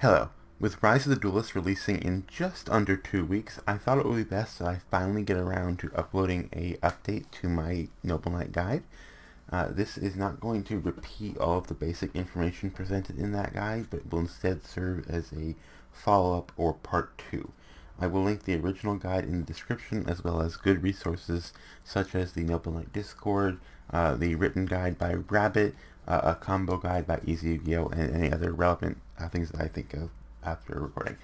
Hello. With Rise of the Duelist releasing in just under 2 weeks, I thought it would be best that I finally get around to uploading a update to my Noble Knight guide. This is not going to repeat all of the basic information presented in that guide, but will instead serve as a follow-up or part 2. I will link the original guide in the description, as well as good resources such as the Noble Knight Discord, the written guide by Rabbit, a combo guide by EasyYGO, and any other relevant things that I think of after recording.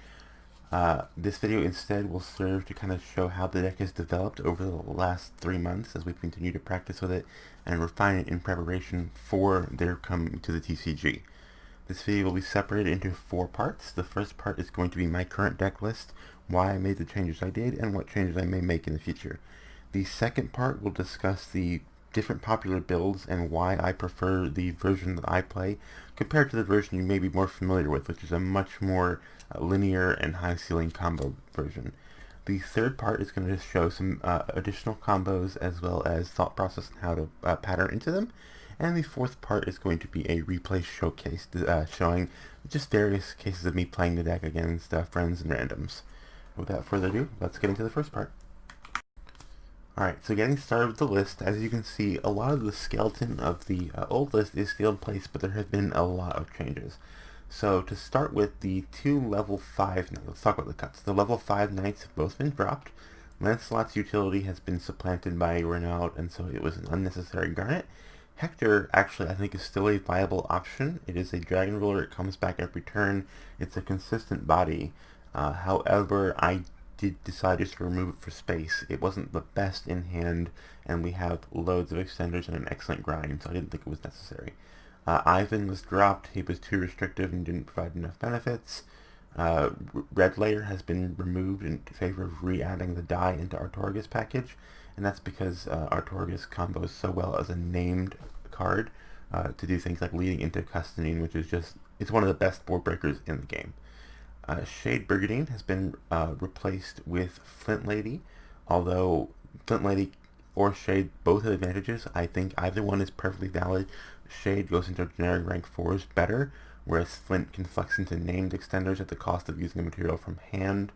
This video instead will serve to kind of show how the deck has developed over the last 3 months as we continue to practice with it and refine it in preparation for their coming to the TCG. This video will be separated into 4 parts. The first part is going to be my current deck list, why I made the changes I did, and what changes I may make in the future. The second part will discuss the different popular builds and why I prefer the version that I play compared to the version you may be more familiar with, which is a much more linear and high ceiling combo version. The third part is going to show some additional combos as well as thought process and how to pattern into them. And the fourth part is going to be a replay showcase showing just various cases of me playing the deck against friends and randoms. Without further ado, let's get into the first part. Alright, so getting started with the list, as you can see, a lot of the skeleton of the old list is still in place, but there have been a lot of changes. So to start with, the 2 level 5 knights, let's talk about the cuts. The level 5 knights have both been dropped. Lancelot's utility has been supplanted by Renaud, and so it was an unnecessary garnet. Hector, actually, I think is still a viable option. It is a dragon ruler, it comes back every turn, it's a consistent body. However, I did decide just to remove it for space. It wasn't the best in hand, and we have loads of extenders and an excellent grind, so I didn't think it was necessary. Ivan was dropped. He was too restrictive and didn't provide enough benefits. Red Layer has been removed in favor of re-adding the die into Artorigas package, and that's because Artorigas combos so well as a named card to do things like leading into Custoning, which is just, it's one of the best board breakers in the game. Shade Brigandine has been replaced with Flint Lady, although Flint Lady or Shade both have advantages. I think either one is perfectly valid. Shade goes into generic rank 4s better, whereas Flint can flex into named extenders at the cost of using a material from hand.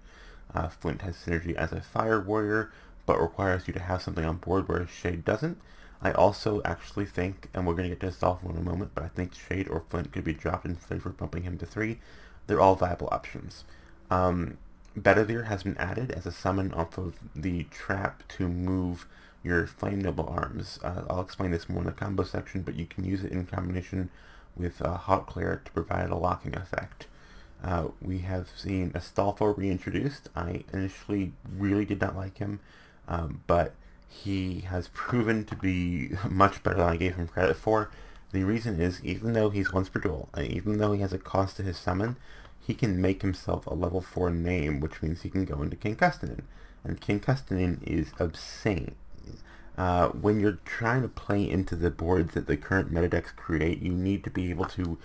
Flint has synergy as a fire warrior, but requires you to have something on board, whereas Shade doesn't. I also actually think, and we're going to get to this off in a moment, but I think Shade or Flint could be dropped in favor of bumping him to 3. They're all viable options. Bedivere has been added as a summon off of the trap to move your Flame Noble arms. I'll explain this more in the combo section, but you can use it in combination with Hot Cleric to provide a locking effect. We have seen Astolfo reintroduced. I initially really did not like him, but he has proven to be much better than I gave him credit for. The reason is, even though he's once per duel, and even though he has a cost to his summon, he can make himself a level 4 name, which means he can go into King Custonin. And King Custonin is obscene. When you're trying to play into the boards that the current meta decks create, you need to be able to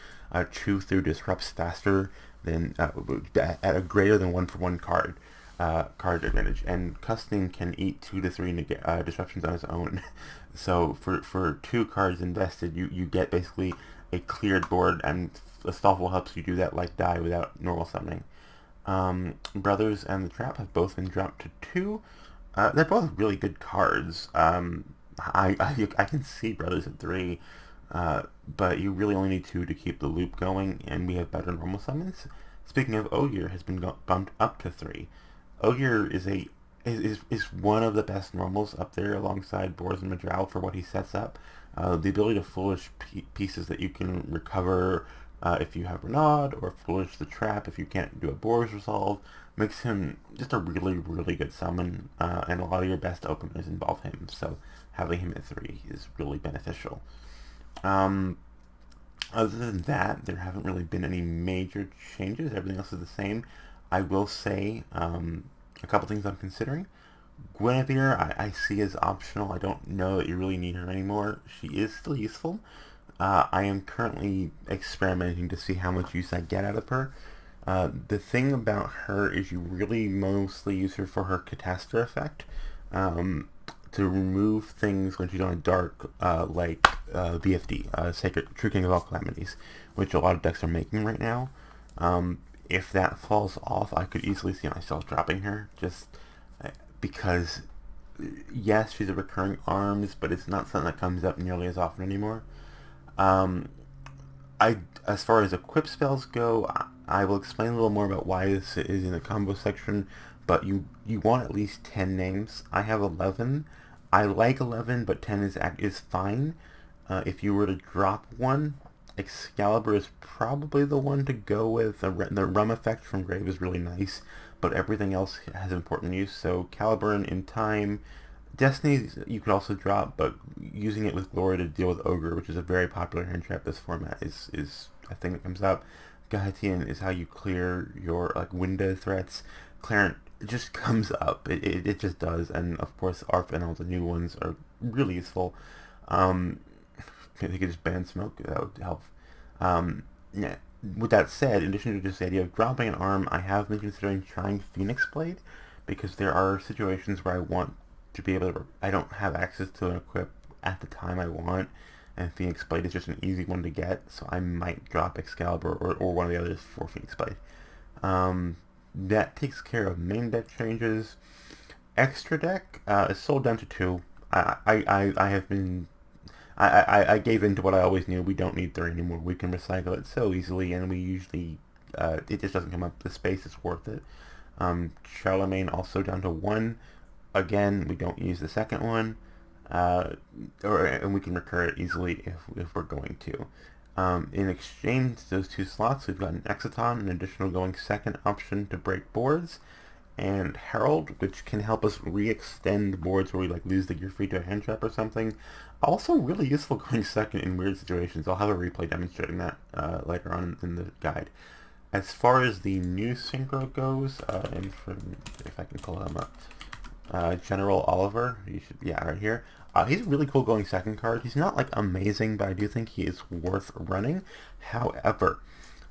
chew through disrupts faster than at a greater than 1-for-1 card advantage, and Custoning can eat 2 to 3 disruptions on his own. So for 2 cards invested, you get basically a cleared board, and Astolfo helps you do that like die without normal summoning. Brothers and the Trap have both been dropped to 2. They're both really good cards. I can see Brothers at 3, but you really only need 2 to keep the loop going, and we have better normal summons. Speaking of, Ogier has been bumped up to 3. Ogier is one of the best normals up there alongside Boars and Madral for what he sets up. The ability to Foolish pieces that you can recover if you have Renaud, or Foolish the Trap if you can't do a Boars Resolve, makes him just a really, really good summon, and a lot of your best openers involve him, so having him at 3 is really beneficial. Other than that, there haven't really been any major changes. Everything else is the same. I will say a couple things I'm considering. Guinevere I see as optional. I don't know that you really need her anymore. She is still useful. I am currently experimenting to see how much use I get out of her. The thing about her is you really mostly use her for her Catastra effect. To remove things when she's on a dark, like VFD, Sacred True King of All Calamities, which a lot of decks are making right now. if that falls off, I could easily see myself dropping her, just because, yes, she's a recurring arms, but it's not something that comes up nearly as often anymore. Um, as far as equip spells go, I will explain a little more about why this is in the combo section, but you want at least 10 names. I have 11. I like 11, but 10 is fine. If you were to drop one, Excalibur is probably the one to go with. The Rum effect from Grave is really nice, but everything else has important use. So Caliburn in time. Destiny you could also drop, but using it with Glory to deal with Ogre, which is a very popular hand trap this format, is a thing that comes up. Gahatian is how you clear your window threats. Clarent just comes up. It just does, and of course ARF and all the new ones are really useful. They could just ban smoke. That would help. Yeah. With that said, in addition to just the idea of dropping an arm, I have been considering trying Phoenix Blade, because there are situations where I want to be able to, I don't have access to an equip at the time I want, and Phoenix Blade is just an easy one to get, so I might drop Excalibur or one of the others for Phoenix Blade. That takes care of main deck changes. Extra deck is sold down to 2. I have been I gave in to what I always knew. We don't need 3 anymore. We can recycle it so easily, and we usually it just doesn't come up. The space is worth it. Charlemagne also down to 1. Again, we don't use the second one, and we can recur it easily if we're going to. In exchange, those 2 slots, we've got an Exciton, an additional going second option to break boards, and Herald, which can help us re-extend boards where we lose the gear free to a hand trap or something. Also really useful going second in weird situations. I'll have a replay demonstrating that later on in the guide. As far as the new synchro goes, and if I can pull him up, General Oliver, right here. He's a really cool going second card. He's not amazing, but I do think he is worth running. However,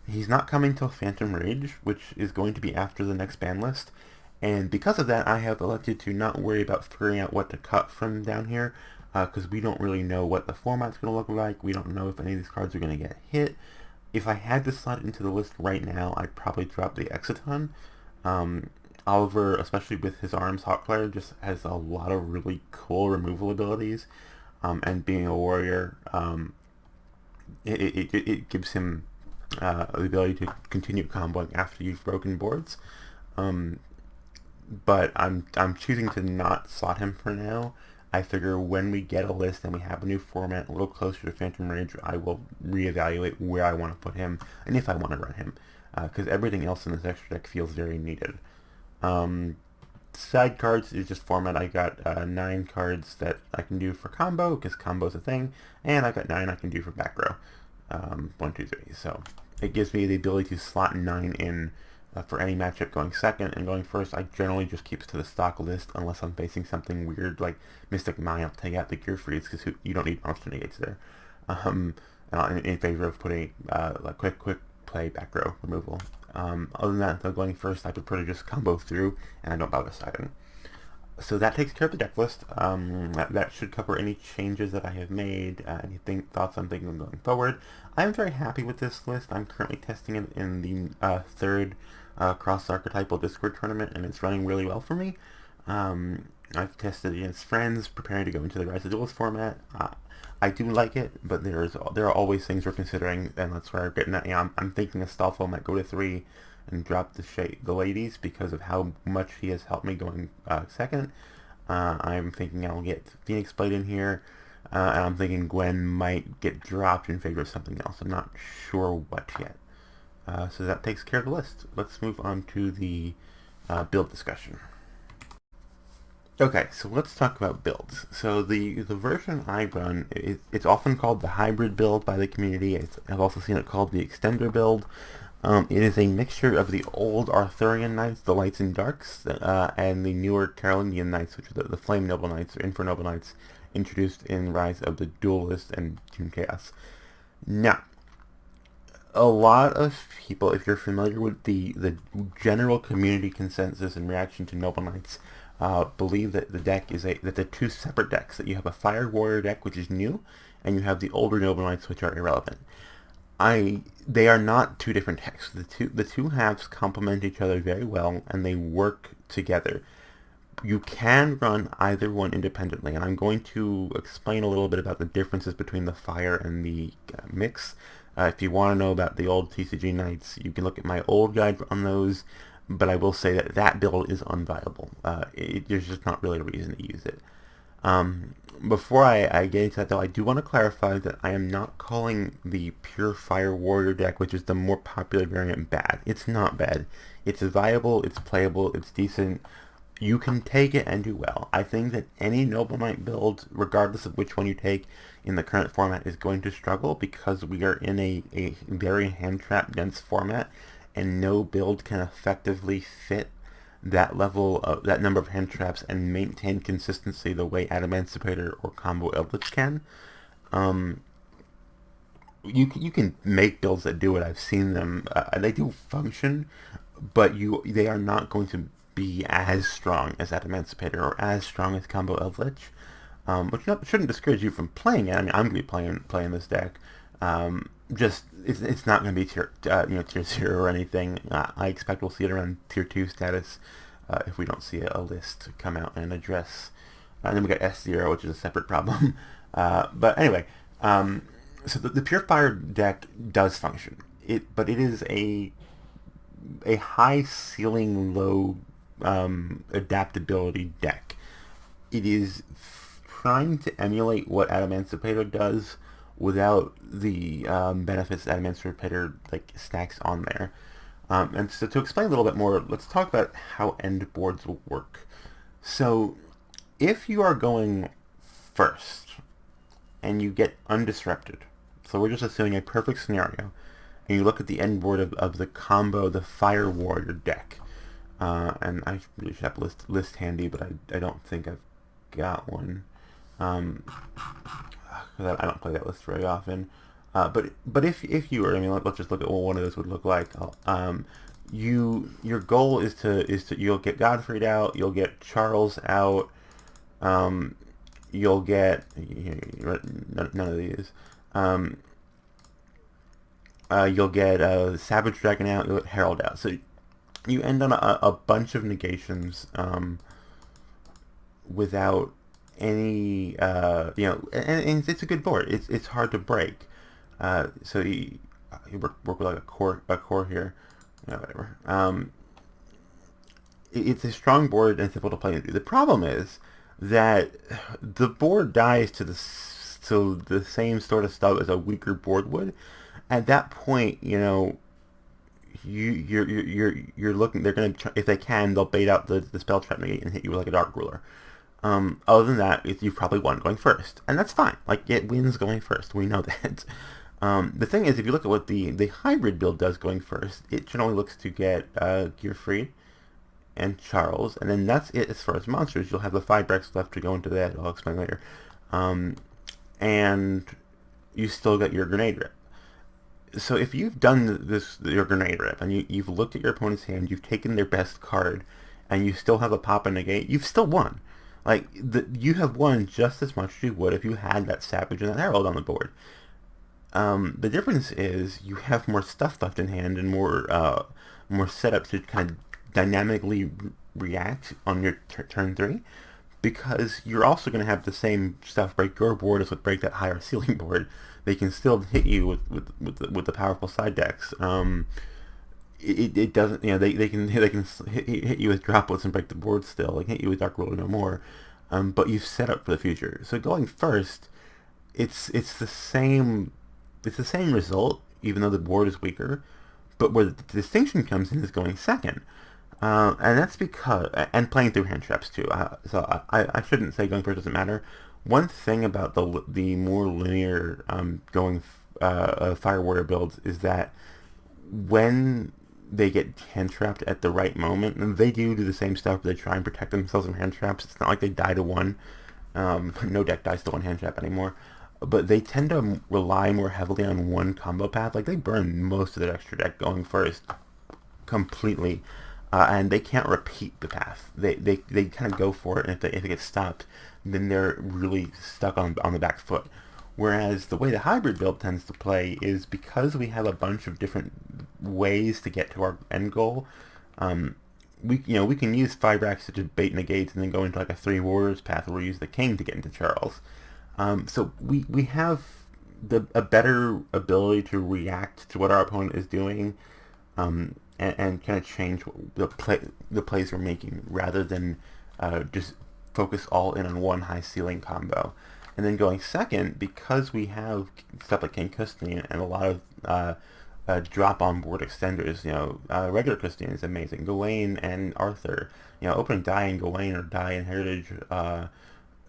he's not coming till Phantom Rage, which is going to be after the next ban list. And because of that, I have elected to not worry about figuring out what to cut from down here, because we don't really know what the format's going to look like. We don't know if any of these cards are going to get hit. If I had to slot it into the list right now, I'd probably drop the Exciton. Oliver, especially with his arms, Hawkflare, just has a lot of really cool removal abilities, and being a warrior, it gives him the ability to continue comboing after you've broken boards. But I'm choosing to not slot him for now. I figure when we get a list and we have a new format a little closer to Phantom Rage, I will reevaluate where I want to put him and if I want to run him, because everything else in this extra deck feels very needed. Side cards is just format. I got 9 cards that I can do for combo, because combo's a thing, and I got 9 I can do for back row. 1, 2, 3. So it gives me the ability to slot 9 in for any matchup going second, and going first I generally just keep it to the stock list unless I'm facing something weird like Mystic Mine. I'll take out the Gear Freeze because you don't need monster negates there, in favor of putting quick play back row removal. Other than that, though, going first, I prefer to just combo through, and I don't bother siding. So that takes care of the deck list. That should cover any changes that I have made, thoughts on things going forward. I'm very happy with this list. I'm currently testing it in the third cross-archetypal Discord tournament, and it's running really well for me. I've tested against friends, preparing to go into the Rise of Duelist format. I do like it, but there are always things we're considering, and that's where I'm getting at. I'm thinking Astolfo might go to 3 and drop the ladies because of how much he has helped me going second. I'm thinking I'll get Phoenix Blade in here, and I'm thinking Gwen might get dropped in favor of something else. I'm not sure what yet. So that takes care of the list. Let's move on to the build discussion. Okay, so let's talk about builds. So the version I run, it's often called the hybrid build by the community. I've also seen it called the extender build. It is a mixture of the old Arthurian Knights, the Lights and Darks, and the newer Carolingian Knights, which are the Flame Noble Knights or Infernoble Knights, introduced in Rise of the Duelist and Toon Chaos. Now, a lot of people, if you're familiar with the general community consensus and reaction to Noble Knights, believe that the deck is that they're 2 separate decks. That you have a Fire Warrior deck, which is new, and you have the older Noble Knights, which are irrelevant. They are not two different decks. The two halves complement each other very well, and they work together. You can run either one independently, and I'm going to explain a little bit about the differences between the Fire and the Mix. If you want to know about the old TCG Knights, you can look at my old guide on those, but I will say that that build is unviable. There's just not really a reason to use it. Before I get into that, though, I do want to clarify that I am not calling the Pure Fire Warrior deck, which is the more popular variant, bad. It's not bad. It's viable, it's playable, it's decent. You can take it and do well. I think that any Noble Knight build, regardless of which one you take in the current format, is going to struggle because we are in a very hand-trap dense format, and no build can effectively fit that level of that number of hand traps and maintain consistency the way Adamantipator or Combo Eldritch can. You can make builds that do it. I've seen them. They do function, but they are not going to be as strong as Adamantipator or as strong as Combo Eldritch, which shouldn't discourage you from playing it. I mean, I'm going to be playing this deck. Just it's not going to be tier 0 or anything. I expect we'll see it around tier 2 status if we don't see a list come out and address. And then we got S0, which is a separate problem. But anyway, so the Pure Fire deck does function. But it is a high ceiling, low adaptability deck. It is trying to emulate what Adamantipator does, without the benefits that Adamantipator stacks on there. And so to explain a little bit more, let's talk about how end boards will work. So if you are going first and you get undisrupted, so we're just assuming a perfect scenario, and you look at the end board of the combo, the Fire Warrior deck, and I really should have a list handy, but I don't think I've got one. Because I don't play that list very often. But if you were, I mean, let's just look at what one of those would look like. Your goal is to you'll get Godfrey out, you'll get Charles out, you'll get none of these. You'll get Savage Dragon out, you'll get Herald out. So you end on a bunch of negations without any and it's a good board. It's hard to break. So you work with like a core here. Whatever. It's a strong board and it's simple to play into. The problem is that the board dies to the same sort of stuff as a weaker board would. At that point, you're looking. They're gonna if they can, they'll bait out the spell trap negate and hit you with like a Dark Ruler. Other than that, you've probably won going first, and that's fine. Like, it wins going first. We know that. The thing is, if you look at what the hybrid build does going first, it generally looks to get Gearfried and Charles, and then that's it as far as monsters. You'll have the 5 decks left to go into that. I'll explain later. And you still get your Grenade Rip. So if you've done your Grenade Rip, and you've looked at your opponent's hand, you've taken their best card, and you still have a pop and negate, you've still won. Like, you have won just as much as you would if you had that Savage and that Herald on the board. The difference is you have more stuff left in hand and more setup to kind of dynamically react on your turn 3, because you're also going to have the same stuff break your board as would break that higher ceiling board. They can still hit you with the powerful side decks. It doesn't, they can hit you with droplets and break the board still. They can hit you with Dark Ruler no more. But you've set up for the future. So going first, it's the same result, even though the board is weaker. But where the distinction comes in is going second. And that's because, and playing through hand traps too. So I shouldn't say going first doesn't matter. One thing about the more linear going Fire Warrior builds is that when they get hand trapped at the right moment, and they do the same stuff, but they try and protect themselves from hand traps. It's not like they die to one. No deck dies to one hand trap anymore. But they tend to rely more heavily on one combo path. Like, they burn most of their extra deck going first completely. And they can't repeat the path. They kind of go for it, and if it gets stopped, then they're really stuck on the back foot. Whereas the way the hybrid build tends to play is because we have a bunch of different ways to get to our end goal. We can use 5 racks to just bait negates and then go into like a 3 warriors path where we use the king to get into Charles. So we have a better ability to react to what our opponent is doing, and kind of change the plays we're making rather than just focus all in on one high ceiling combo. And then going second, because we have stuff like King Custine and a lot of drop on board extenders, regular Custine is amazing. Gawain and Arthur, opening die in Gawain or die in Heritage,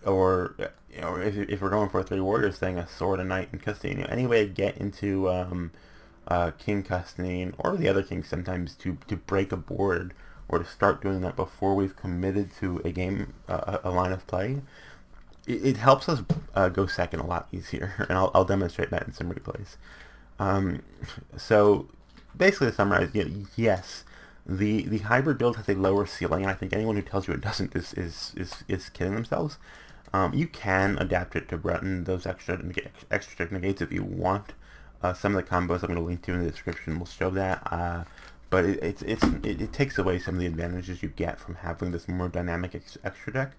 or if we're going for a 3 warriors thing, a sword, a knight, and Custine. Any way to get into King Custine or the other kings sometimes to break a board or to start doing that before we've committed to a game, a line of play. It helps us go second a lot easier, and I'll demonstrate that in some replays. So basically to summarize, yes, the hybrid build has a lower ceiling, and I think anyone who tells you it doesn't is kidding themselves. You can adapt it to run those extra negates if you want. Some of the combos I'm going to link to in the description will show that, but it takes away some of the advantages you get from having this more dynamic extra deck.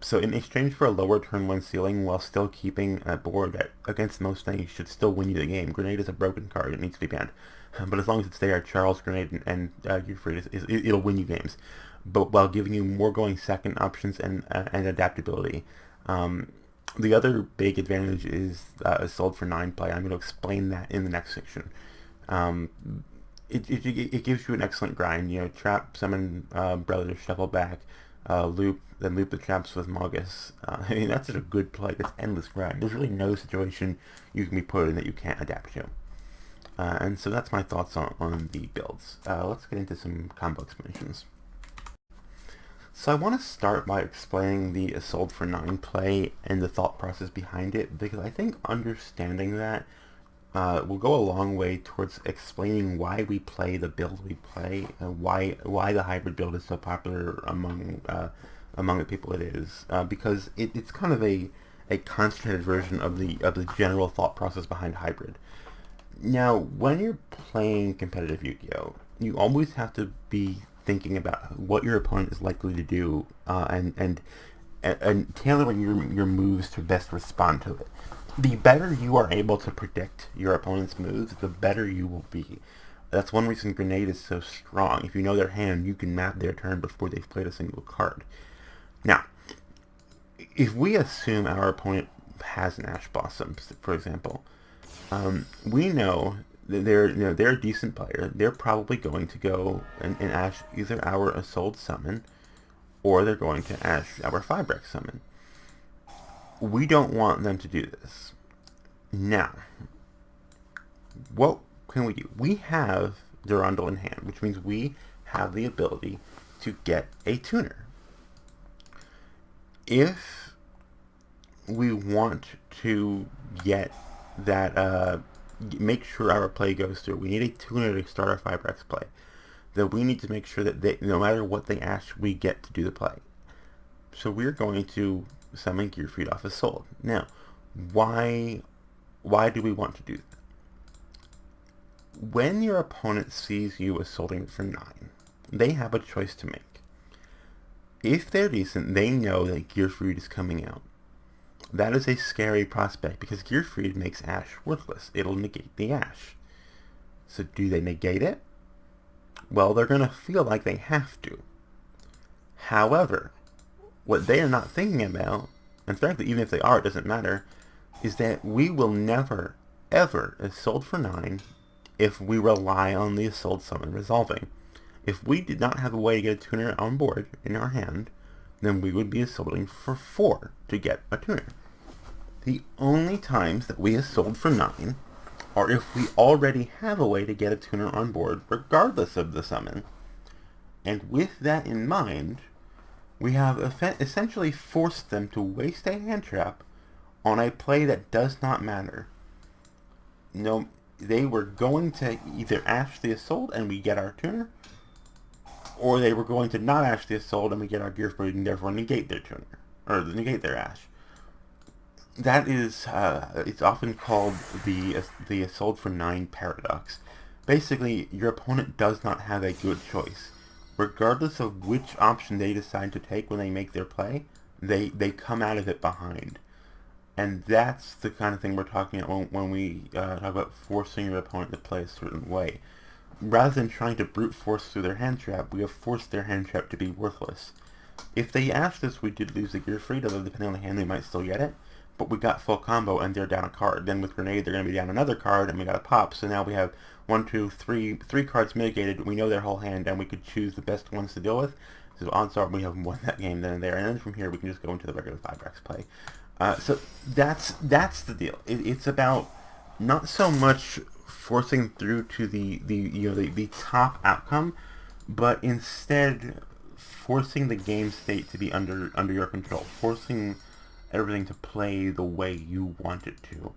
So in exchange for a lower turn 1 ceiling while still keeping a board that against most things should still win you the game. Grenade is a broken card, it needs to be banned. But as long as it's there, Charles, Grenade, and it'll win you games. But while giving you more going second options and adaptability. The other big advantage is sold for 9 play. I'm going to explain that in the next section. It gives you an excellent grind. Trap, summon brothers, shuffle back, loop the traps with Magus. That's just a good play. That's endless grind. There's really no situation you can be put in that you can't adapt to. And so that's my thoughts on the builds. Let's get into some combo explanations. So I want to start by explaining the Sold for 9 play and the thought process behind it, because I think understanding that will go a long way towards explaining why we play the build we play, and why the hybrid build is so popular among the people it is, because it's kind of a concentrated version of the general thought process behind hybrid. Now, when you're playing competitive Yu-Gi-Oh, you always have to be thinking about what your opponent is likely to do, and tailoring your moves to best respond to it. The better you are able to predict your opponent's moves, the better you will be. That's one reason Grenade is so strong. If you know their hand, you can map their turn before they've played a single card. Now, if we assume our opponent has an Ash Blossom, for example, we know that they're a decent player. They're probably going to go and Ash either our Assault Summon, or they're going to Ash our 5-Rec Summon. We don't want them to do this. Now, what can we do? We have Durandal in hand, which means we have the ability to get a tuner. If we want to get that, make sure our play goes through, we need a tuner to start our 5-Rex play. That we need to make sure that no matter what they ask, we get to do the play. So we're going to summon Gearfried off Assault. Now, why do we want to do that? When your opponent sees you assaulting for 9, they have a choice to make. If they're decent, they know that Gearfried is coming out. That is a scary prospect, because Gearfried makes Ash worthless. It'll negate the Ash. So do they negate it? Well, they're going to feel like they have to. However, what they are not thinking about, and frankly, even if they are, it doesn't matter, is that we will never, ever assault for 9 if we rely on the Assault Summon resolving. If we did not have a way to get a tuner on board in our hand, then we would be assaulting for 4 to get a tuner. The only times that we assault for 9 are if we already have a way to get a tuner on board regardless of the summon. And with that in mind, we have essentially forced them to waste a hand trap on a play that does not matter. No, they were going to either Ash the Assault and we get our tuner, or they were going to not Ash the Assault and we get our Gearfried and therefore negate their tuner, or negate their Ash. that is, it's often called the Assault for 9 paradox. Basically, your opponent does not have a good choice. Regardless of which option they decide to take when they make their play, they come out of it behind. And that's the kind of thing we're talking about when we talk about forcing your opponent to play a certain way. Rather than trying to brute force through their hand trap, we have forced their hand trap to be worthless. If they asked us, we did lose the gear free, although depending on the hand we might still get it, but we got full combo and they're down a card. Then with grenade they're going to be down another card and we got a pop, so now we have three cards mitigated, we know their whole hand and we could choose the best ones to deal with. So odds are we have won that game then and there, and then from here we can just go into the regular 5-Rex play. So that's the deal. It's about not so much forcing through to the top outcome, but instead forcing the game state to be under your control, forcing everything to play the way you want it to,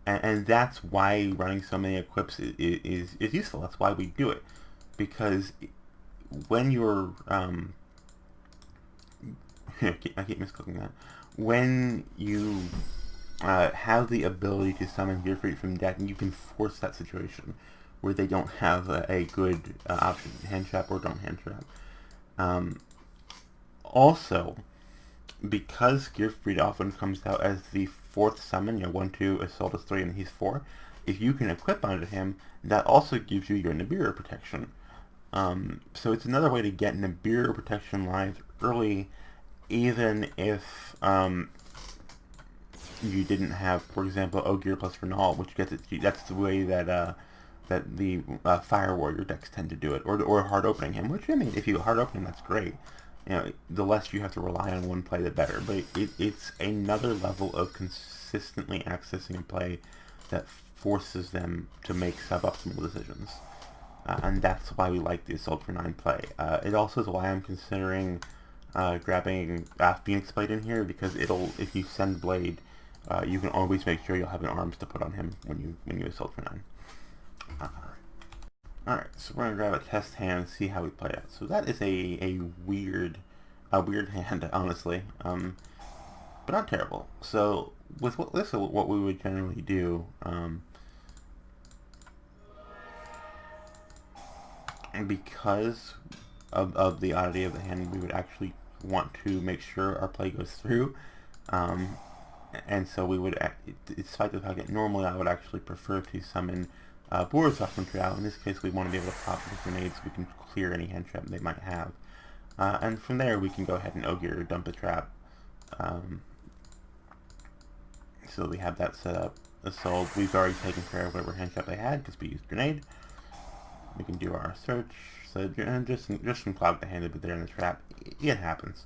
and that's why running so many equips is useful. That's why we do it, because when you're I keep misclicking that. When you have the ability to summon Gear Freak from deck, and you can force that situation where they don't have a good option, hand trap or don't hand trap. Also, because Gear Freak often comes out as the 4th summon, 1-2, Assault is 3, and he's 4, if you can equip onto him, that also gives you your Nibiru protection. So it's another way to get Nibiru protection live early, even if you didn't have, for example, Ogier plus Renal, which gets it. That's the way that the Fire Warrior decks tend to do it, or hard opening him. Which, I mean, if you hard open him, that's great. The less you have to rely on one play, the better. But it's another level of consistently accessing a play that forces them to make suboptimal decisions. And that's why we like the Assault for 9 play. It also is why I'm considering grabbing Phoenix Blade in here, because if you send Blade, you can always make sure you'll have an arms to put on him when you Assault for 9. Alright, so we're gonna grab a test hand and see how we play out. So that is a weird hand, honestly, but not terrible. So with what we would generally do, because of the oddity of the hand, we would actually want to make sure our play goes through, and so we would, despite the fact that normally I would actually prefer to summon Boars off from Trial. In this case, we want to be able to pop the grenades so we can clear any hand trap they might have, and from there we can go ahead and Ogier or dump a trap. So we have that set up. Assault, we've already taken care of whatever hand trap they had because we used grenade. We can do our search, so just some cloud the hand but they're in the trap. It happens.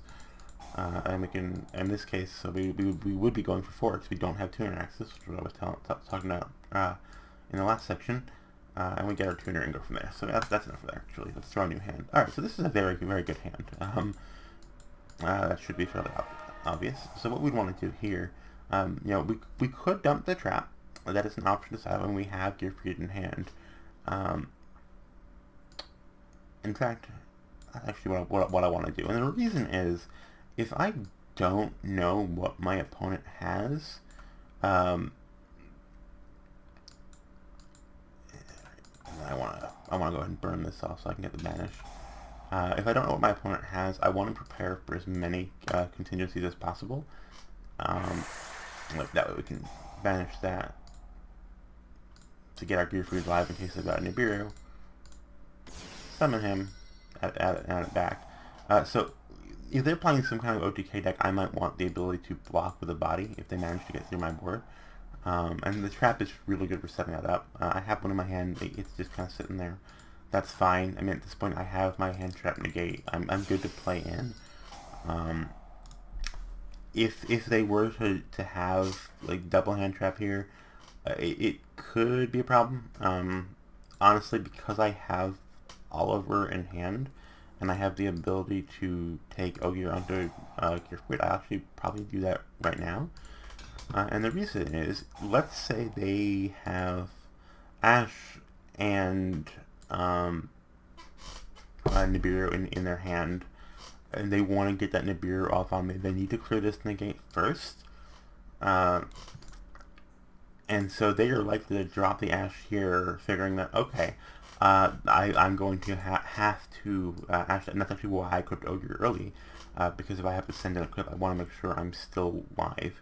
And we can, in this case, so we would be going for 4 because we don't have tuner access, which is what I was talking about in the last section. And we get our tuner and go from there. So that's enough of that, actually. Let's throw a new hand. Alright, so this is a very, very good hand. That should be fairly obvious. So what we'd want to do here, we could dump the trap. That is an option to decide when we have Gear Freed in hand. In fact, that's actually what I want to do. And the reason is, if I don't know what my opponent has, I want to go ahead and burn this off so I can get the banish. If I don't know what my opponent has, I want to prepare for as many contingencies as possible. Like that way we can banish that to get our Gear Freed live in case they've got a Nibiru. Summon him, add it back. So if they're playing some kind of OTK deck, I might want the ability to block with a body if they manage to get through my board. And the trap is really good for setting that up. I have one in my hand, it's just kind of sitting there. That's fine. I mean, at this point I have my hand trap negate. I'm good to play in. If they were to have like double hand trap here, it could be a problem. Honestly, because I have Oliver in hand, and I have the ability to take Ogier onto Gear Freed, I actually probably do that right now. And the reason is, let's say they have Ash and Nibiru in their hand, and they want to get that Nibiru off on me. They need to clear this negate first. Uh, and so they are likely to drop the ash here, figuring that, okay, I'm going to have to ash that. And that's actually why I equipped Ogre early, because if I have to send an equip, I want to make sure I'm still live.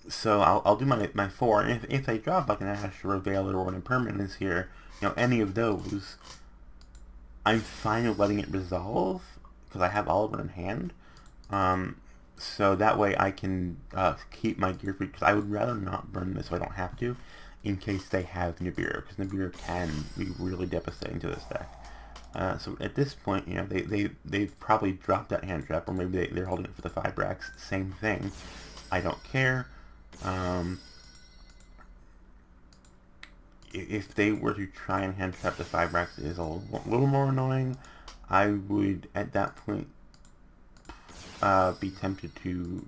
So I'll do my 4, and if they drop like an Ash or a Veiler or an Impermanence here, any of those, I'm fine with letting it resolve, because I have Oliver in hand. So that way I can keep my gear free, because I would rather not burn this so I don't have to, in case they have Nibiru, because Nibiru can be really devastating to this deck. So at this point, they've probably dropped that hand trap, or maybe they're holding it for the 5 racks. Same thing. I don't care. If they were to try and hand trap the 5 racks, it is a little more annoying. I would, at that point, be tempted to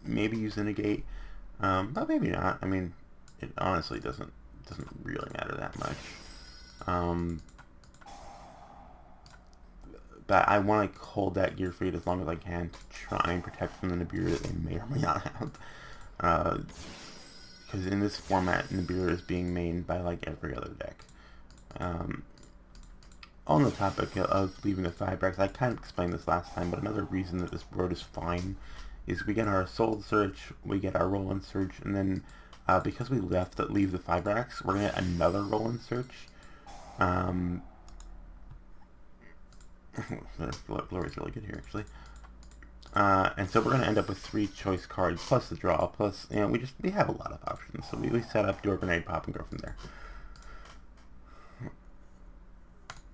maybe use the negate, but maybe not. I mean, it honestly doesn't really matter that much. But I want to hold that gear free as long as I can to try and protect from the Nibiru that they may or may not have. Because in this format, Nibiru is being mained by like every other deck. On the topic of leaving the 5 racks, I kind of explained this last time, but another reason that this board is fine is we get our Soul Search, we get our Roll and Search, and then because we leave the 5 racks, we're going to get another Roll and Search. Glory's really good here, actually. And so we're going to end up with 3 choice cards, plus the draw, plus, we have a lot of options. So we set up, do a grenade pop, and go from there.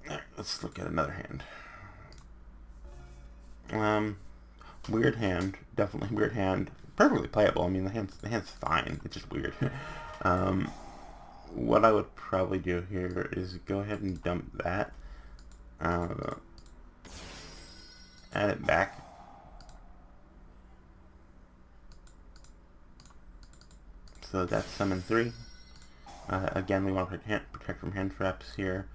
Alright, let's look at another hand. Weird hand, definitely weird hand. Perfectly playable. I mean, the hand's fine. It's just weird. What I would probably do here is go ahead and dump that. Add it back. So that's summon 3. Again, we want to protect from hand traps here.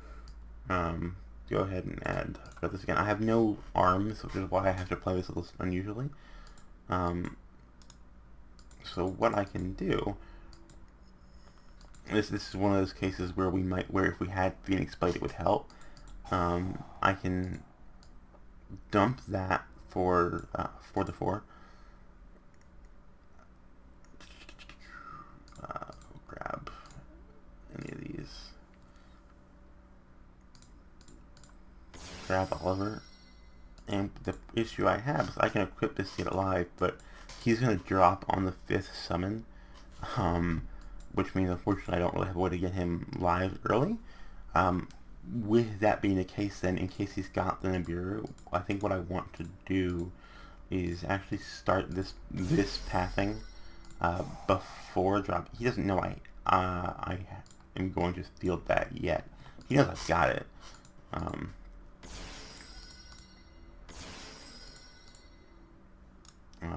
Go ahead and add this again. I have no arms, which is why I have to play this a little unusually. So what I can do, this is one of those cases where if we had Phoenix Blade, it would help. I can dump that for the 4. Grab any of these. Grab Oliver. And the issue I have is I can equip this to get alive, but he's going to drop on the 5th summon, which means unfortunately I don't really have a way to get him live early. With that being the case, then, in case he's got the Nibiru, I think what I want to do is actually start this pathing before drop. He doesn't know I am going to field that yet. He knows I've got it.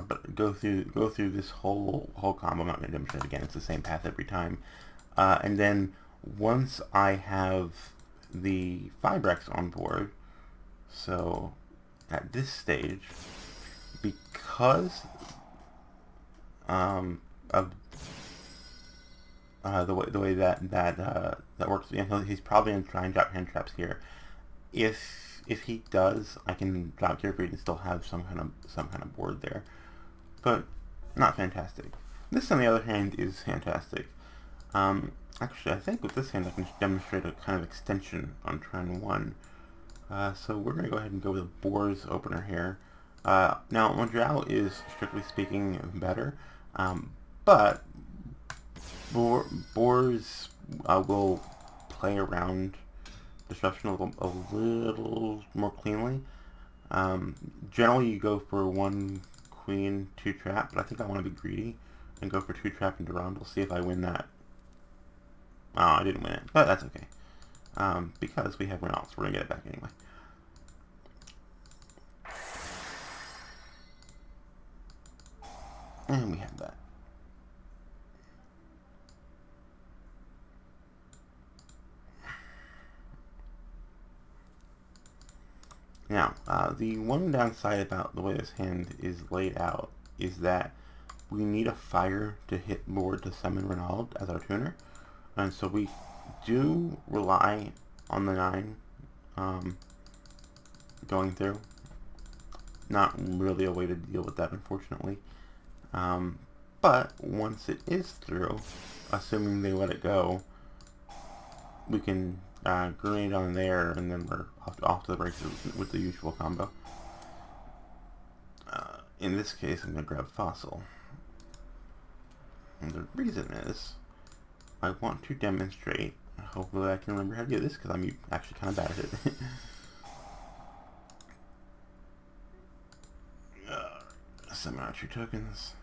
But go through this whole combo. I'm not going to demonstrate again. It's the same path every time. And then once I have the 5 racks on board, so at this stage, because of the way that works, he's probably going to try and drop hand traps here. If he does, I can drop Gear Freed and still have some kind of board there, but not fantastic. This, on the other hand, is fantastic. Actually, I think with this hand I can demonstrate a kind of extension on turn 1. So we're going to go ahead and go with a Boar's opener here. Now, Mondrial is, strictly speaking, better, but Boars will play around Disruption a little more cleanly. Generally, you go for 1 Queen, 2 Trap, but I think I want to be greedy and go for 2 Trap and Durandal. See if I win that. Oh, I didn't win it, but that's okay. Because we have Renault, so we're going to get it back anyway. And we have that. Now, the one downside about the way this hand is laid out is that we need a fire to hit board to summon Renaud as our tuner. And so we do rely on the 9 going through. Not really a way to deal with that, unfortunately. But once it is through, assuming they let it go, we can grenade on there, and then we're off to the races with the usual combo. In this case, I'm going to grab Fossil. And the reason is, I want to demonstrate, hopefully I can remember how to do this, because I'm actually kind of bad at it. Summon our 2 tokens.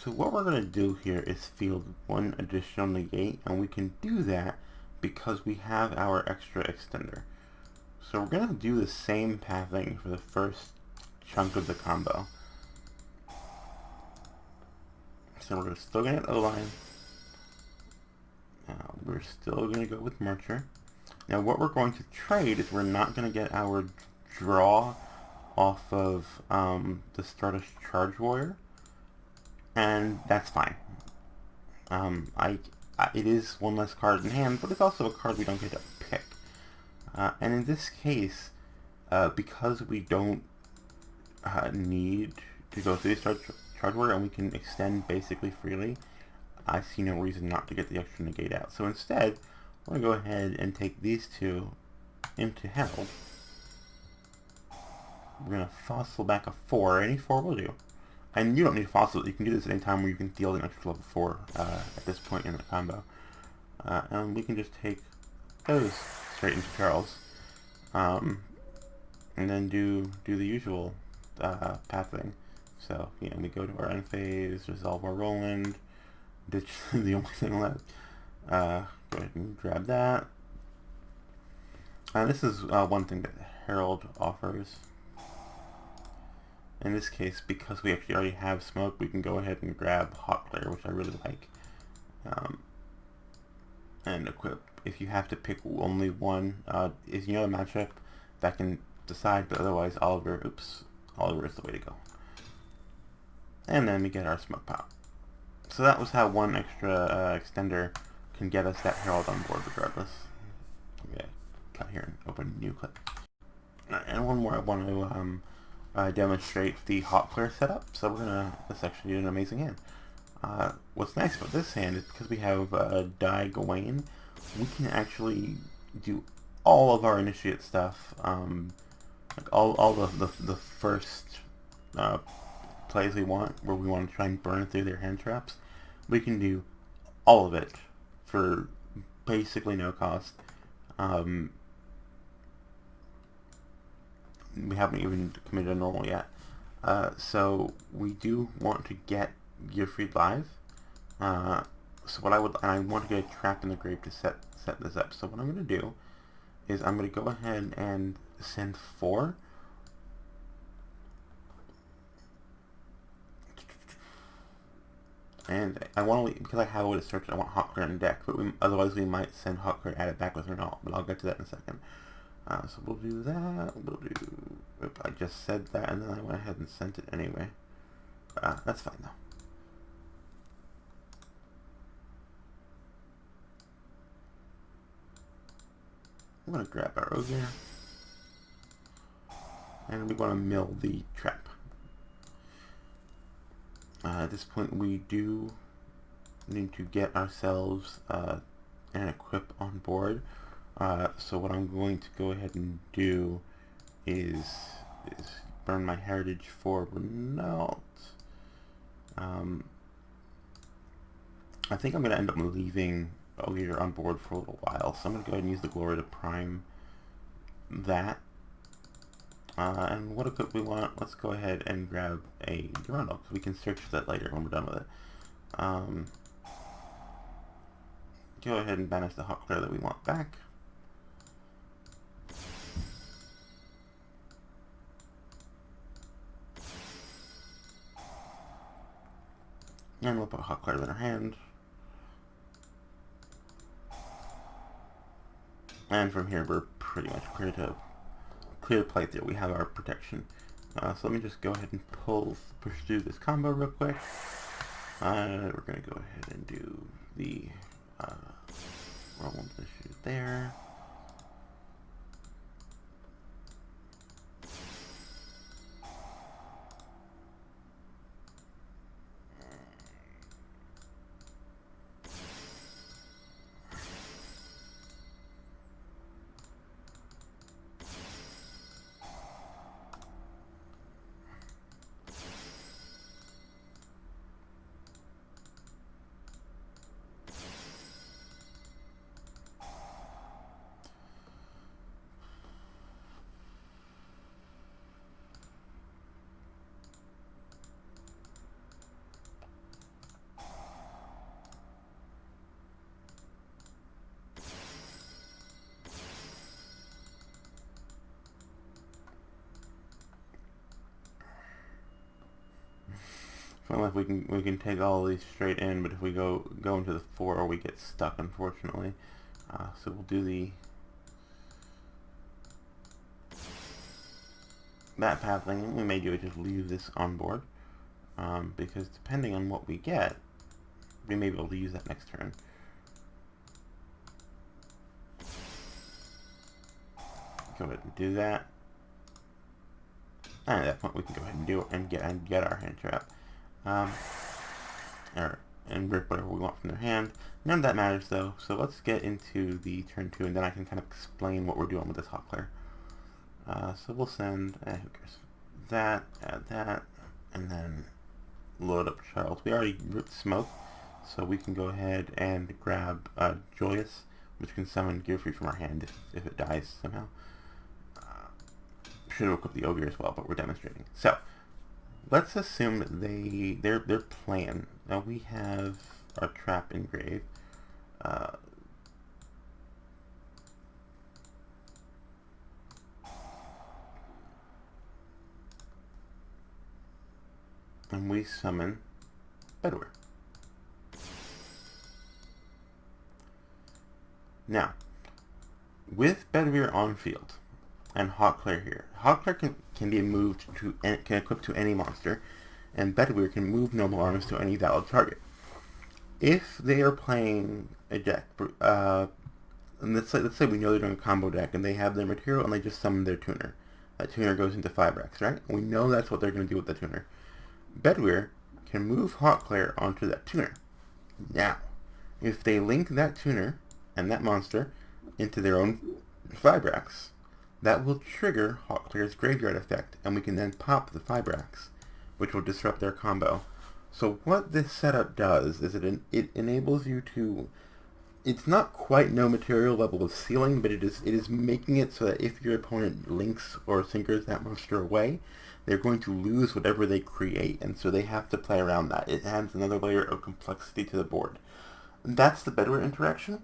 So what we're going to do here is field 1 additional negate, and we can do that because we have our extra extender. So we're going to do the same pathing for the first chunk of the combo. So we're still going to O-line. We're still going to go with Marcher. Now what we're going to trade is we're not going to get our draw off of the Stardust Charge Warrior, and that's fine. It is 1 less card in hand, but it's also a card we don't get to pick. And in this case, because we don't need to go through the Charge Warrior and we can extend basically freely, I see no reason not to get the extra negate out. So instead, we're going to go ahead and take these 2 into Herald. We're going to Fossil back a 4. Any 4 will do. And you don't need Fossil. You can do this at any time where you can field an extra level 4 at this point in the combo. And we can just take those straight into Charles. And then do the usual pathing. So, we go to our end phase, resolve our Roland, ditch the only thing left. Go ahead and grab that. This is one thing that Herald offers. In this case, because we actually already have smoke, we can go ahead and grab Hot Glare, which I really like. And equip. If you have to pick only one, is the matchup that can decide, but otherwise Oliver is the way to go. And then we get our smoke pop. So that was how 1 extra extender can get us that Herald on board regardless. Okay, cut here and open a new clip. And one more, I want to demonstrate the Hot Glare setup. So let's actually do an amazing hand. What's nice about this hand is because we have Die Gawain, we can actually do all of our initiate stuff, like all the first plays we want, where we want to try and burn through their hand traps. We can do all of it for basically no cost. We haven't even committed a normal yet. So we do want to get Gearfried live. So what I want to get a trap in the grave to set this up. So what I'm going to do is I'm going to go ahead and send 4. And I want to, because I have a way to search, I want Hot Glare in deck, but otherwise we might send Hot Glare, add it back with Renaud, but I'll get to that in a second. So we'll do that, I just said that, and then I went ahead and sent it anyway. That's fine though. I'm going to grab our Ogre, and we want to mill the trap. At this point we do need to get ourselves an equip on board. So what I'm going to go ahead and do is burn my heritage for Renaud. I think I'm going to end up leaving Ogre on board for a little while, so I'm going to go ahead and use the Glory to prime that. And what equip we want, let's go ahead and grab a Durandal, because we can search for that later when we're done with it. Go ahead and banish the Hot Glare that we want back. And we'll put Hot Glare in our hand. And from here we're pretty much clear to clear the playthrough. We have our protection. So let me just go ahead and push through this combo real quick. We're going to go ahead and do the roll into the shoot there. It's not like we can take all these straight in, but if we go into the 4, we get stuck, unfortunately. So we'll do that path thing. We may do is just leave this on board, because depending on what we get, we may be able to use that next turn. Go ahead and do that. And at that point, we can go ahead and do it and get our hand trap. And rip whatever we want from their hand. None of that matters though, so let's get into the turn 2, and then I can kind of explain what we're doing with this hot clear. So we'll send, who cares, that, add that, and then load up Charles. We already ripped Smoke, so we can go ahead and grab Joyous, which can summon Gear Free from our hand if it dies somehow. Should have equipped the Ogre as well, but we're demonstrating. So, let's assume that their plan. Now we have our trap engraved. And we summon Bedware. Now, with Bedware on field and Hot Clear here, Hot Clear can be moved to can equip to any monster, and Bedware can move normal arms to any valid target. If they are playing a deck, and let's say we know they're doing a combo deck, and they have their material, and they just summon their tuner. That tuner goes into Fibrax, right? We know that's what they're going to do with the tuner. Bedware can move Hot Clear onto that tuner. Now, if they link that tuner and that monster into their own Fibrax, that will trigger Hot Clear's graveyard effect, and we can then pop the Fibrax, which will disrupt their combo. So what this setup does is it enables you to, it's not quite no material level of ceiling, but it is making it so that if your opponent links or sinkers that monster away, they're going to lose whatever they create, and so they have to play around that. It adds another layer of complexity to the board. That's the Bedware interaction.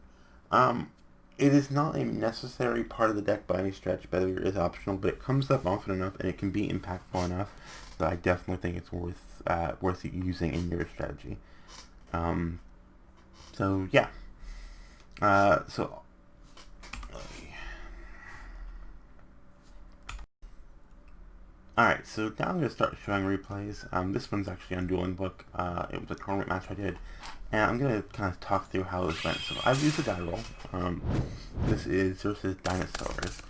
It is not a necessary part of the deck by any stretch. Bedware is optional, but it comes up often enough and it can be impactful enough that I definitely think it's worth using in your strategy. So yeah. Alright, so now I'm going to start showing replays. This one's actually on Dueling Book. It was a tournament match I did. And I'm going to kind of talk through how this went. So I've used a die roll. This is versus Dinosaurs.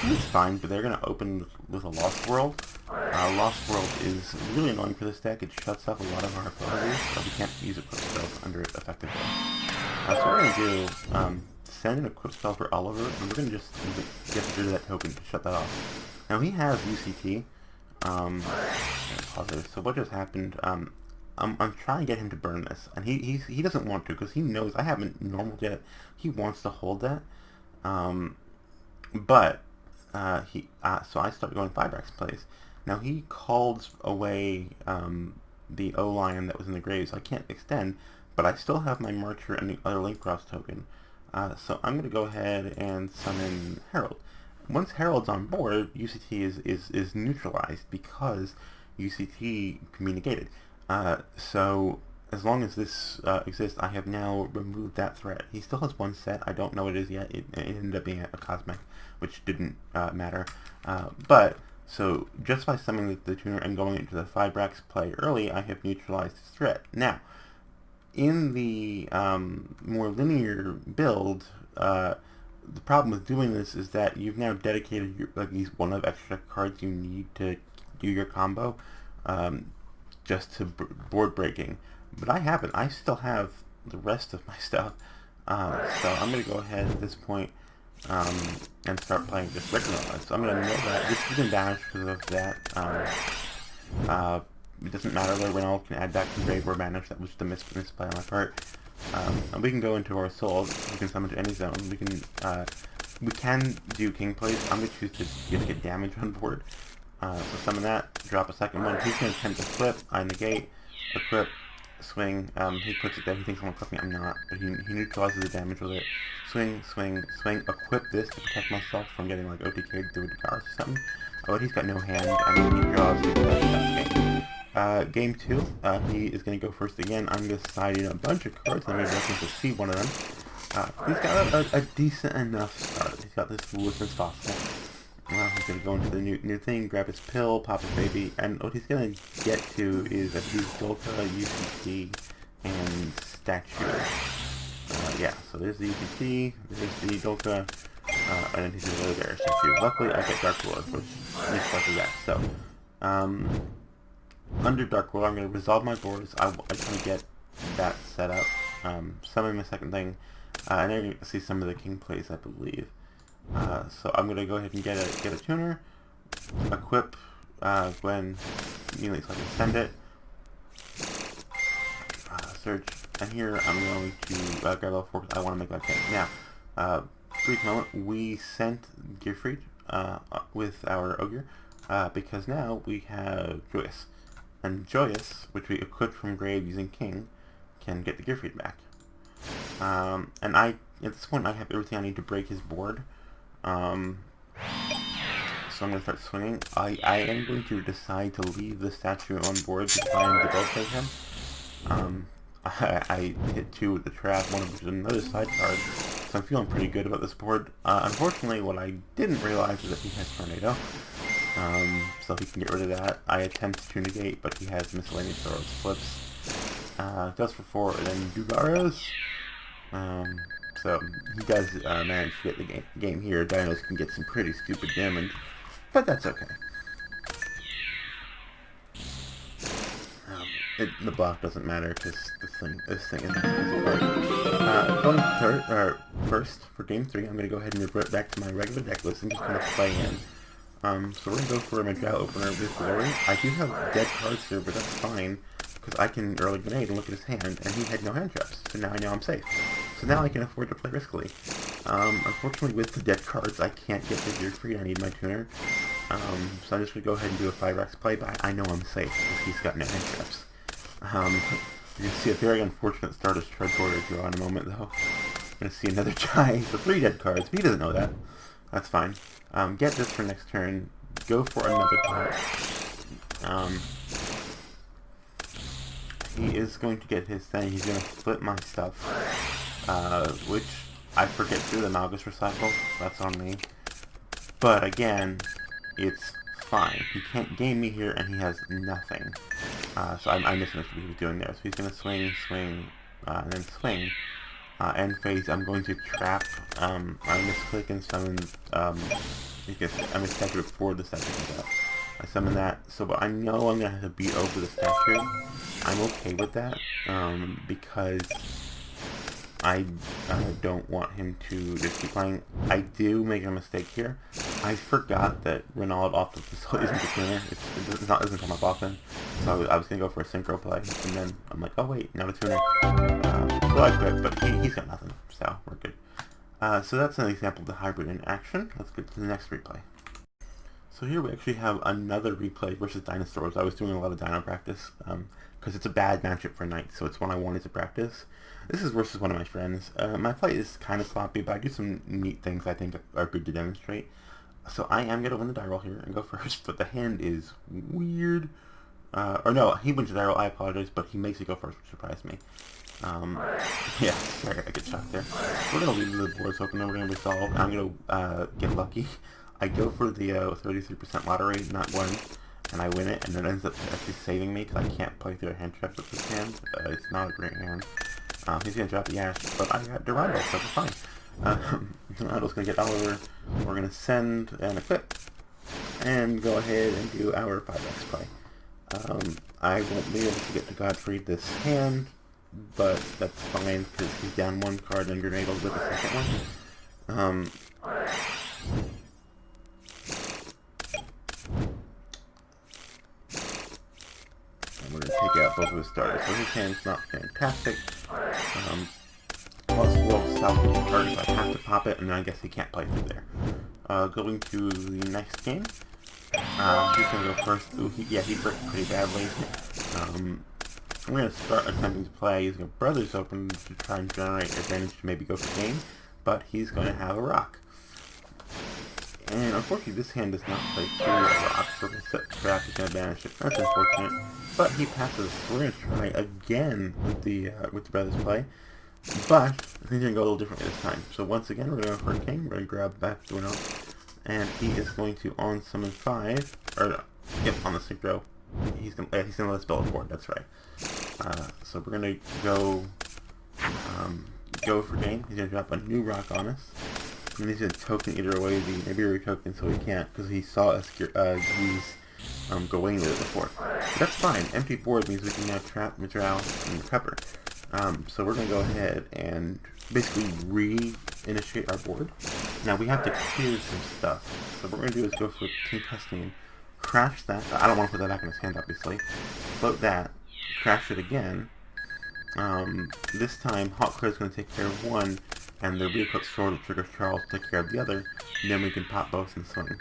It's fine, but they're going to open with a Lost World. Lost World is really annoying for this deck. It shuts off a lot of our abilities, so we can't use equip spells under it effectively. So what we're going to do, send an equip spell for Oliver, and we're going to just get rid of that token to shut that off. Now he has UCT. So what just happened? I'm trying to get him to burn this, and he doesn't want to because he knows I haven't normaled yet. He wants to hold that, so I start going Fibrax plays. Now he called away the O-Lion that was in the grave, so I can't extend, but I still have my Marcher and the other Link Cross token. So I'm going to go ahead and summon Herald. Once Herald's on board, UCT is neutralized because UCT communicated. So as long as this exists, I have now removed that threat. He still has one set. I don't know what it is yet. It ended up being a cosmic, which didn't matter. But so just by summoning the tuner and going into the 5-Rax play early, I have neutralized his threat. Now, in the more linear build, the problem with doing this is that you've now dedicated at least one of extra cards you need to do your combo, just to board breaking. But I haven't. I still have the rest of my stuff. So I'm going to go ahead at this point and start playing just regular cards. So I'm going to know that this isn't banished because of that. It doesn't matter that Reynolds can add back to grave or banish. That was just a misplay on my part. And we can go into our souls. We can summon to any zone. We can do king plays. I'm going to choose to just get damage on board. So summon that, drop a second one. He's going to attempt to flip. I negate, equip, swing. He puts it there. He thinks I'm going to click me. I'm not. But he neutralizes the damage with it. Swing, swing, swing. Equip this to protect myself from getting like OTK'd through a card or something. Oh, but he's got no hand. I mean, he draws. That's game. Game 2, he is going to go first again. I'm going to side in a bunch of cards. I'm going to to see one of them. He's got a decent enough start. He's got this Woodman's Fossil. He's going to go into the new thing, grab his pill, pop his baby, and what he's going to get to is a few Dolka, UCT, and Statue. Yeah, so there's the UCT, there's the Dolka, and then he's going to go there, Statue. Luckily, I get Dark Lord, which makes less of that. So, under Dark World, I'm going to resolve my boards. I just want to get that set up. Summon my second thing. And then you're going to see some of the king plays, I believe. So I'm going to go ahead and get a tuner. Equip when immediately so I can send it. Search. And here I'm going to grab L4 because I want to make my king. Now, brief moment, we sent Gearfried with our Ogre because now we have Joyous. And Joyous, which we equipped from grave using King, can get the Gearfried back. And at this point, I have everything I need to break his board. So I'm going to start swinging. I am going to decide to leave the statue on board to try and debilitate him. I hit 2 with the trap, one of which is another side card, so I'm feeling pretty good about this board. Unfortunately, what I didn't realize is that he has Tornado. So he can get rid of that. I attempt to negate, but he has miscellaneous swords, flips. Does for 4, and then Dugaros. So he does manage to get the game here. Dinos can get some pretty stupid damage, but that's okay. The block doesn't matter because this thing is a card. Going first for game 3, I'm going to go ahead and revert back to my regular deck list and just kind of play in. So we're going to go for a Madral opener with Glory. I do have dead cards here, but that's fine, because I can early grenade and look at his hand, and he had no hand traps, so now I know I'm safe. So now I can afford to play riskily. Unfortunately, with the dead cards, I can't get the Gearfried. I need my tuner. So I'm just going to go ahead and do a 5-Rax play, but I know I'm safe, because he's got no hand traps. You're going to see a very unfortunate start of Treadboarder draw in a moment, though. I'm going to see another Jai, so 3 dead cards, but he doesn't know that. That's fine. Get this for next turn. Go for another card. He is going to get his thing. He's going to flip my stuff. Which I forget to do the Malgus recycle. That's on me. But again, it's fine. He can't game me here, and he has nothing. So I misunderstood what he was doing there. So he's going to swing, swing, and then swing. End phase, I'm going to trap, I misclick and summon, I'm going to statue it before the statue comes out. I summon that, so I know I'm going to have to beat over the statue. I'm okay with that, because I don't want him to just keep playing. I do make a mistake here. I forgot that Renaud off the pistol isn't the tuner. It doesn't come up often. So I was going to go for a synchro play, and then I'm like, oh wait, not a tuner. So I quit, but he's got nothing, so we're good. So that's an example of the hybrid in action. Let's get to the next replay. So here we actually have another replay versus dinosaurs. I was doing a lot of dino practice, because it's a bad matchup for knights, so it's one I wanted to practice. This is versus one of my friends. My play is kind of sloppy, but I do some neat things I think are good to demonstrate. So I am going to win the die roll here and go first, but the hand is weird. Or no, he went gyro, I apologize, but he makes it go first, which surprised me. Yeah, sorry, I get shocked there. We're gonna leave the boards open and we're gonna resolve. I'm gonna get lucky. I go for the 33% lottery, not one, and I win it, and it ends up actually saving me because I can't play through a hand trap with this hand. It's not a great hand. He's gonna drop the ash, but I got Durando, so we're fine. Durando's gonna get Oliver. We're gonna send and equip, and go ahead and do our 5x play. I won't be able to get to Godfrey this hand, but that's fine because he's down one card and Grenade with the second one. And we're going to take out both of his starters. So his hand's not fantastic. Plus we'll stop with the card, so I have to pop it, and then I guess he can't play through there. Going to the next game. He's going to go first. Ooh, he bricked pretty badly. I'm going to start attempting to play using a Brothers Open to try and generate advantage to maybe go for game, but he's going to have a rock. And unfortunately, this hand does not play through a rock, so the set trap is going to banish it. That's unfortunate, but he passes. So we're going to try again with the Brothers play, but things are going to go a little differently this time. So once again, we're going to go for a king. We're going to grab back the winnow, and he is going to on summon 5, or yep, on the synchro. He's gonna let us build a board. That's right. So we're gonna go for game. He's gonna drop a new rock on us, and he's gonna token either away the Nibiru token, so he can't because he saw us use Gawain with it before. But that's fine. Empty board means we can now trap Madral and Pepper. So we're gonna go ahead and basically re-initiate our board. Now we have to clear some stuff. So what we're gonna do is go for King Tusneen. Crash that. I don't want to put that back in his hand, obviously. Float that. Crash it again. This time, Hot Clear is going to take care of one, and the re-equip sword will trigger Charles to take care of the other, and then we can pop both and swing.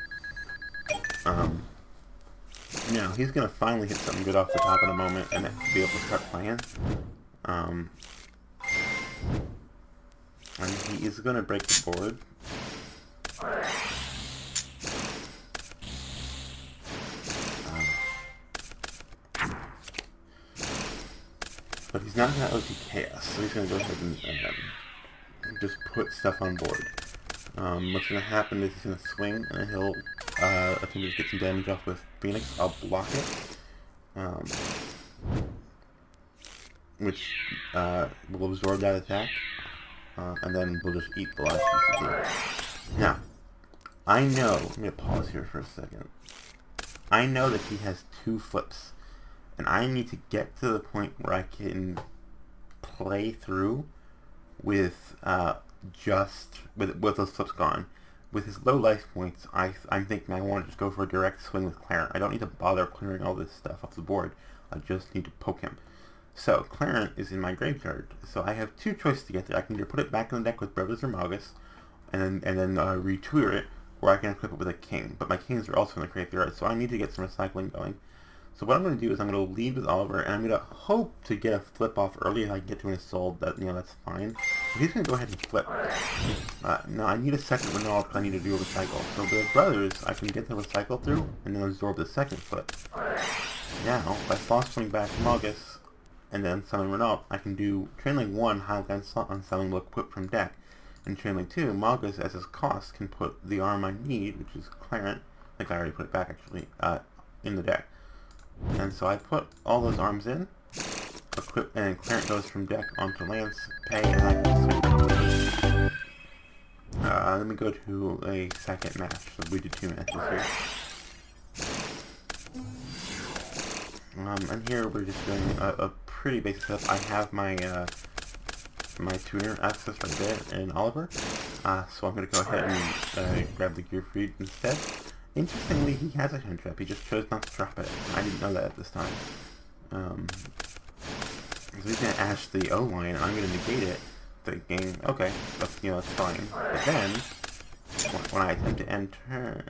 Now, he's going to finally hit something good off the top in a moment, and be able to start playing. And he is going to break the board. But he's not going to OTK us, so he's going to go ahead and just put stuff on board. What's going to happen is he's going to swing, and he'll attempt to get some damage off with Phoenix. I'll block it, which will absorb that attack, and then we'll just eat the last piece of here. Now, I know, let me pause here for a second. I know that he has 2 flips. And I need to get to the point where I can play through with with those flips gone. With his low life points, I'm thinking I want to just go for a direct swing with Clarent. I don't need to bother clearing all this stuff off the board. I just need to poke him. So Clarent is in my graveyard. So I have 2 choices to get there. I can either put it back in the deck with Brothers or Magus, and then retutor it, or I can equip it with a king. But my kings are also in the graveyard, so I need to get some recycling going. So what I'm going to do is I'm going to lead with Oliver, and I'm going to hope to get a flip off early if I can get to an assault. That, that's fine. But he's going to go ahead and flip. Now I need a second Renault because I need to do a recycle. So the Brothers, I can get the recycle through, and then absorb the second flip. Now, if I fast swing back Magus, and then summon Renault, I can do Trailing 1, Highland slot on summon will equip from deck. And Trailing 2, Magus, as his cost, can put the arm I need, which is Clarent, I think I already put it back actually, in the deck. And so I put all those arms in, equip, and Clarent goes from deck onto Lance, pay, and I can swing. Let me go to a second match. So we did 2 matches here. And here we're just doing a pretty basic setup. I have my my tuner access right there in Oliver, so I'm going to go ahead and grab the Gear Freed instead. Interestingly, he has a hand trap. He just chose not to drop it. I didn't know that at this time. So he's going to ash the O-line, and I'm going to negate it, thinking, okay, that's fine. But then, when I attempt to end turn,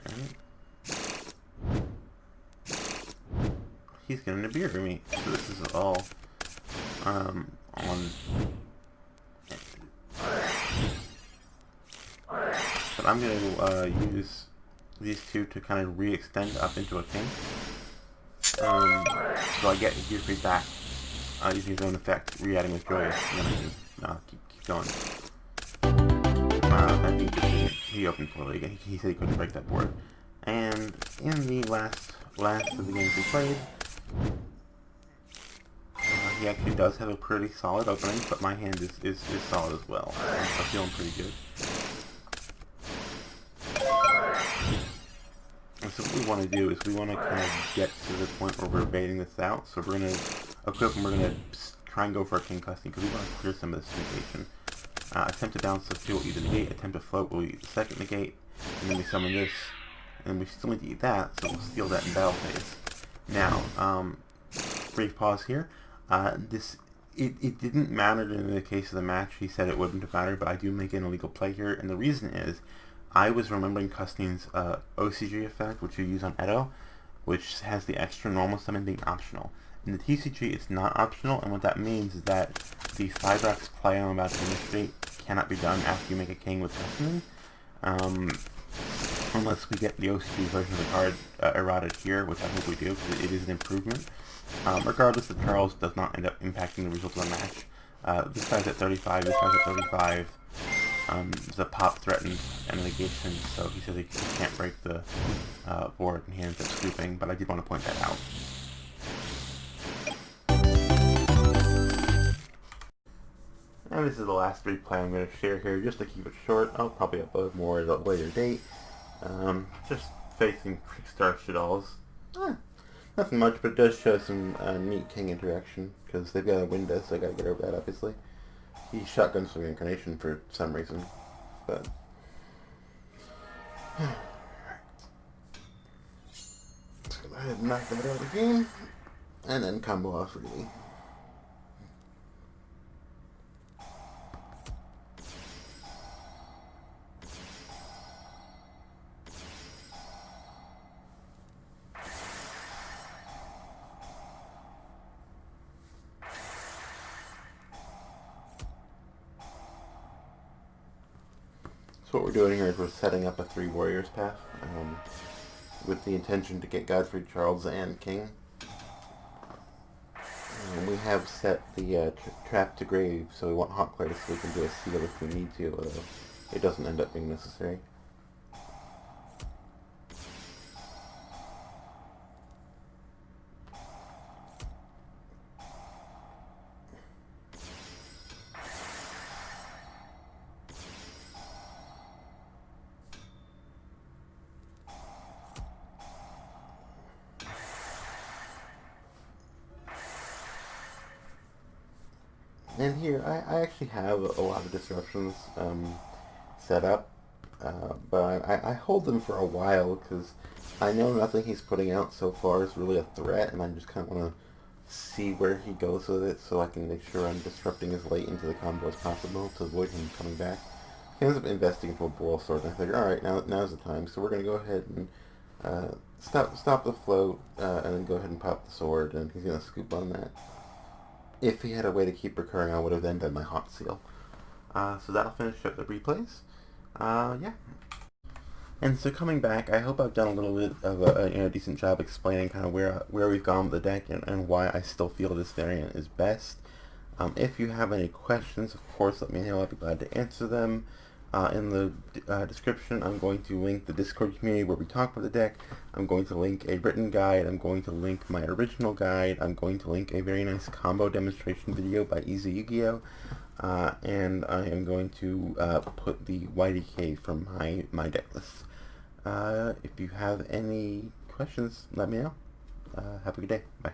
he's going to Nibiru me. So this is all on. But I'm going to use these 2 to kind of re-extend up into a king. So I get gear free back using his own effect, re-adding with Joyous, and then I can keep going. I think he opened poorly again. He said he couldn't break that board. And in the last of the games we played, he actually does have a pretty solid opening, but my hand is solid as well. I'm feeling pretty good. And so what we want to do is we want to kind of get to the point where we're baiting this out. So we're going to equip and we're going to try and go for a king custody because we want to clear some of this negation. Attempt to down stuff will eat the negate, attempt to float will eat the second negate, and then we summon this, and we still need to eat that, so we'll steal that in battle phase. Now, brief pause here. It didn't matter in the case of the match. He said it wouldn't have mattered, but I do make an illegal play here, and the reason is I was remembering Custening's OCG effect, which you use on Edo, which has the extra normal summon being optional. In the TCG, it's not optional, and what that means is that the 5-Rocks play I'm about to demonstrate cannot be done after you make a king with Custening, unless we get the OCG version of the card eroded here, which I hope we do, because it is an improvement. Regardless, the Charles does not end up impacting the result of the match. This guy's at 35, this guy's at 35. The pop threatened and negation, so he says he can't break the board, and he ends up scooping, but I did want to point that out. And this is the last replay I'm going to share here, just to keep it short. I'll probably upload more at a later date. Just facing Trickstar Shadalls. Nothing much, but it does show some neat king interaction, because they've got a window, so I gotta get over that, obviously. He shotguns for Reincarnation for some reason, but... Let's go ahead and knock that out of the game, and then combo off really. So what we're doing here is we're setting up a 3 warriors path with the intention to get Godfrey, Charles, and King. We have set the trap to grave, so we want Hot Clay so we can do a seal if we need to, although it doesn't end up being necessary. And here, I actually have a lot of disruptions set up, but I hold them for a while because I know nothing he's putting out so far is really a threat, and I just kind of want to see where he goes with it so I can make sure I'm disrupting as late into the combo as possible to avoid him coming back. He ends up investing into a Boral Sword, and I figure, alright, now's the time, so we're going to go ahead and stop the float, and then go ahead and pop the sword, and he's going to scoop on that. If he had a way to keep recurring, I would have then done my hot seal. So that'll finish up the replays. Yeah. And so coming back, I hope I've done a little bit of a decent job explaining kind of where we've gone with the deck and why I still feel this variant is best. If you have any questions, of course, let me know. I'd be glad to answer them. In the description, I'm going to link the Discord community where we talk about the deck. I'm going to link a written guide. I'm going to link my original guide. I'm going to link a very nice combo demonstration video by EasyYGO. And I am going to put the YDK from my deck list. If you have any questions, let me know. Have a good day. Bye.